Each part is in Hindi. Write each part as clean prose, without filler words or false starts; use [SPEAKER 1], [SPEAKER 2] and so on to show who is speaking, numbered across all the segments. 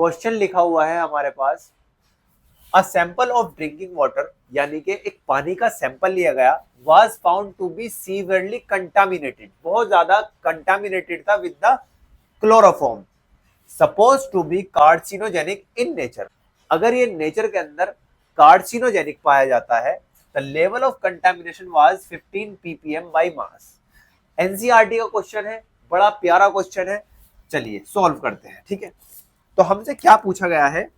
[SPEAKER 1] क्वेश्चन लिखा हुआ है हमारे पास, a sample of drinking water, यानी कि एक पानी का सैंपल लिया गया, was found to be severely contaminated, बहुत ज्यादा कंटामिनेटेड था with the chloroform, suppose to be carcinogenic in nature. अगर ये नेचर के अंदर कार्सिनोजेनिक पाया जाता है, the level of contamination was 15 ppm by mass. NCERT का क्वेश्चन है, बड़ा प्यारा क्वेश्चन है, चलिए सॉल्व करते हैं। ठीक है, तो हमसे क्या पूछा गया है,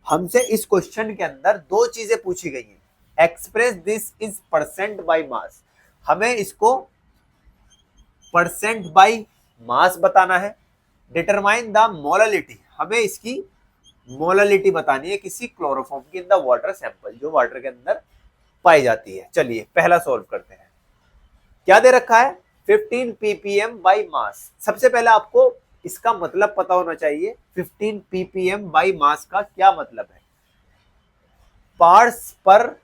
[SPEAKER 1] हमसे इस क्वेश्चन के अंदर दो चीजें पूछी गई हैं। Express this is percent by mass, हमें इसको परसेंट बाय मास बताना है। डिटरमाइन द मोलालिटी, हमें इसकी मोलालिटी बतानी है किसी क्लोरोफॉर्म की इन द वाटर सैंपल, जो वाटर के अंदर पाई जाती है। चलिए पहला सॉल्व करते हैं। क्या दे रखा है, 15 ppm बाय मास। सबसे पहले आपको इसका मतलब पता होना चाहिए, 15 ppm बाय मास का क्या मतलब है, पार्ट्स पर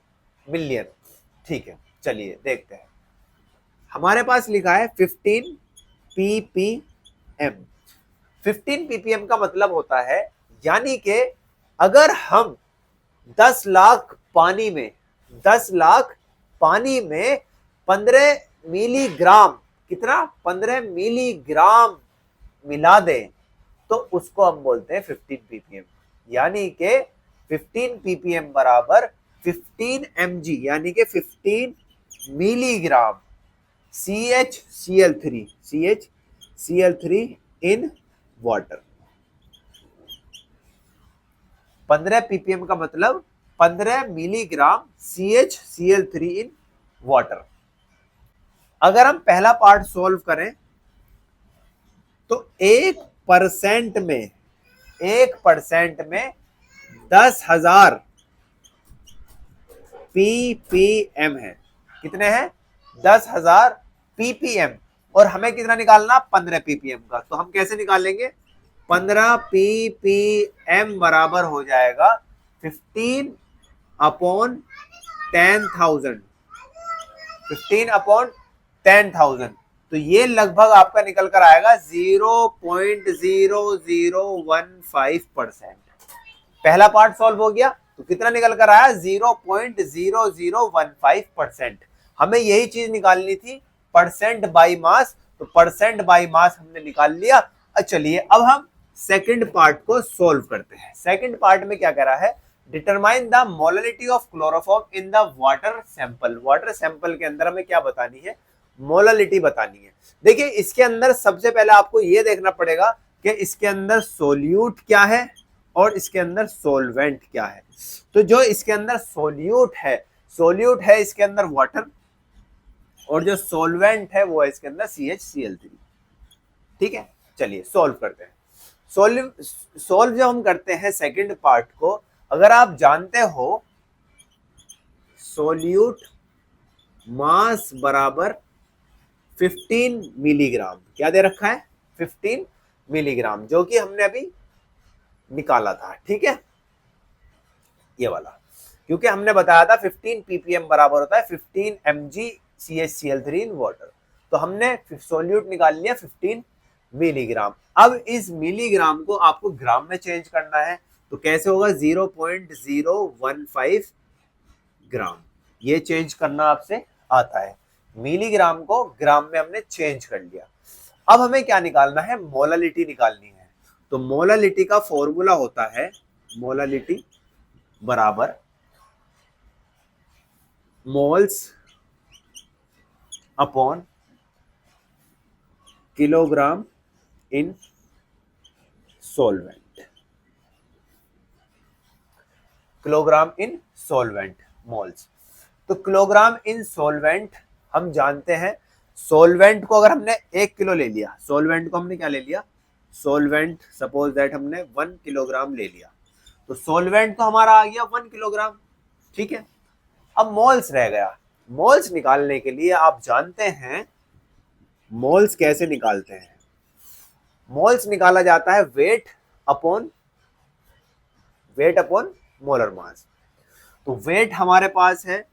[SPEAKER 1] मिलियन। ठीक है, चलिए देखते हैं। हमारे पास लिखा है 15 ppm। 15 ppm का मतलब होता है, यानी कि अगर हम 10 लाख पानी में 15 मिलीग्राम, कितना, 15 मिलीग्राम मिला दें, तो उसको हम बोलते हैं 15 ppm। यानी कि 15 ppm बराबर 15 mg, यानी कि 15 milligram CHCl3 in water. 15 ppm का मतलब 15 मिलीग्राम CHCl3 इन वाटर। अगर हम पहला पार्ट सॉल्व करें तो 1% में 10,000 ppm है। कितने हैं, 10,000 ppm। और हमें कितना निकालना, 15 ppm का। तो हम कैसे निकालेंगे, 15 ppm बराबर हो जाएगा 15 अपॉन 10,000, 15 अपॉन 10,000। तो ये लगभग आपका निकल कर आएगा 0.0015%। पहला पार्ट सॉल्व हो गया, तो कितना निकल कर आया, 0.0015%। हमें यही चीज निकालनी थी, परसेंट बाय मास। तो परसेंट बाय मास हमने निकाल लिया। चलिए अब हम सेकंड पार्ट को सॉल्व करते हैं। सेकंड पार्ट में क्या कह रहा है, determine the molality of chloroform in the water sample. Water sample के अंदर हमें क्या बतानी है, मोलालिटी बतानी है। देखिए इसके अंदर सबसे पहले आपको यह देखना पड़ेगा कि इसके अंदर सोल्यूट क्या है और इसके अंदर सोलवेंट क्या है। तो जो इसके अंदर सोल्यूट है इसके अंदर वाटर, और जो सोलवेंट है वो है इसके अंदर CHCl3। ठीक है, चलिए सॉल्व करते हैं। सॉल्व जब हम करते हैं सेकंड पार्ट को, अगर आप जानते हो सोल्यूट मास बराबर 15 मिलीग्राम, क्या दे रखा है, 15 मिलीग्राम, जो कि हमने अभी निकाला था। ठीक है, ये वाला, क्योंकि हमने बताया था 15 ppm बराबर होता है 15 mg CHCl3 इन वाटर। तो हमने सोल्यूट निकाल लिया 15 मिलीग्राम। अब इस मिलीग्राम को आपको ग्राम में चेंज करना है, तो कैसे होगा, 0.015 ग्राम। ये चेंज करना आपसे आता है, मिलीग्राम को ग्राम में हमने चेंज कर लिया। अब हमें क्या निकालना है, मोलालिटी निकालनी है। तो मोलालिटी का फॉर्मूला होता है, मोलालिटी बराबर मोल्स अपॉन किलोग्राम इन सोलवेंट। किलोग्राम इन सोलवेंट, मोल्स। तो किलोग्राम इन सोलवेंट हम जानते हैं, सोलवेंट को अगर हमने 1 किलो ले लिया, सोलवेंट को हमने क्या ले लिया, सोलवेंट सपोज दैट हमने 1 किलोग्राम ले लिया, तो सोलवेंट तो हमारा आ गया 1 किलोग्राम। ठीक है, अब मोल्स रह गया। मोल्स निकालने के लिए आप जानते हैं मोल्स कैसे निकालते हैं, मोल्स निकाला जाता है वेट अपॉन मोलर मास। तो वेट हमारे पास है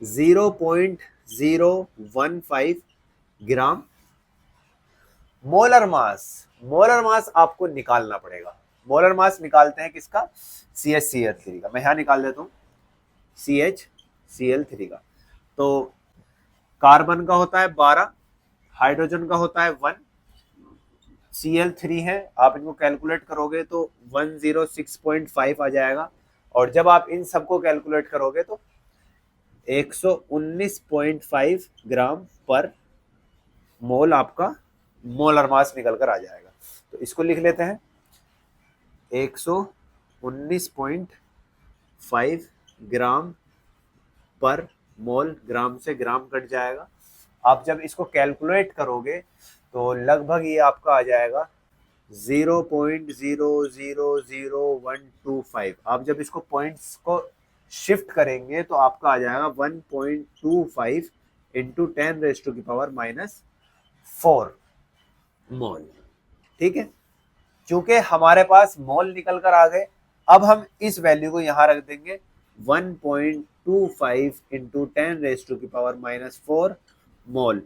[SPEAKER 1] 0.015 ग्राम। मोलर मास आपको निकालना पड़ेगा। मोलर मास निकालते हैं किसका, CH3 का। मैं यहाँ निकाल देता हूँ CHCl3 का। तो कार्बन का होता है 12, हाइड्रोजन का होता है 1, Cl3 है, आप इनको कैलकुलेट करोगे तो 106.5 आ जाएगा। और जब आप इन सबको कैलकुलेट करोगे तो 119.5 ग्राम पर मोल आपका मोलर मास निकल कर आ जाएगा। तो इसको लिख लेते हैं 119.5 ग्राम पर मोल, ग्राम से ग्राम कट जाएगा। आप जब इसको कैलकुलेट करोगे तो लगभग ये आपका आ जाएगा 0.000125। आप जब इसको पॉइंट्स को शिफ्ट करेंगे तो आपका आ जाएगा 1.25 इंटू 10⁻⁻⁴ मोल। ठीक है, चूंकि हमारे पास मोल निकल कर आ गए, अब हम इस वैल्यू को यहां रख देंगे 1.25 इंटू 10⁻⁻⁴ मोल।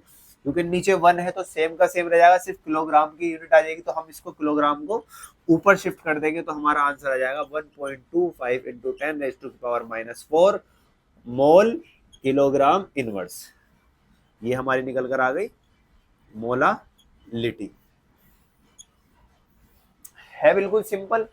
[SPEAKER 1] क्योंकि नीचे 1 है तो सेम का सेम रह जाएगा, सिर्फ किलोग्राम की यूनिट आ जाएगी, तो हम इसको किलोग्राम को ऊपर शिफ्ट कर देंगे तो हमारा आंसर आ जाएगा 1.25 इंटू 10⁻⁻⁴ मोल किलोग्राम इनवर्स। ये हमारी निकल कर आ गई मोलालिटी। है बिल्कुल सिंपल।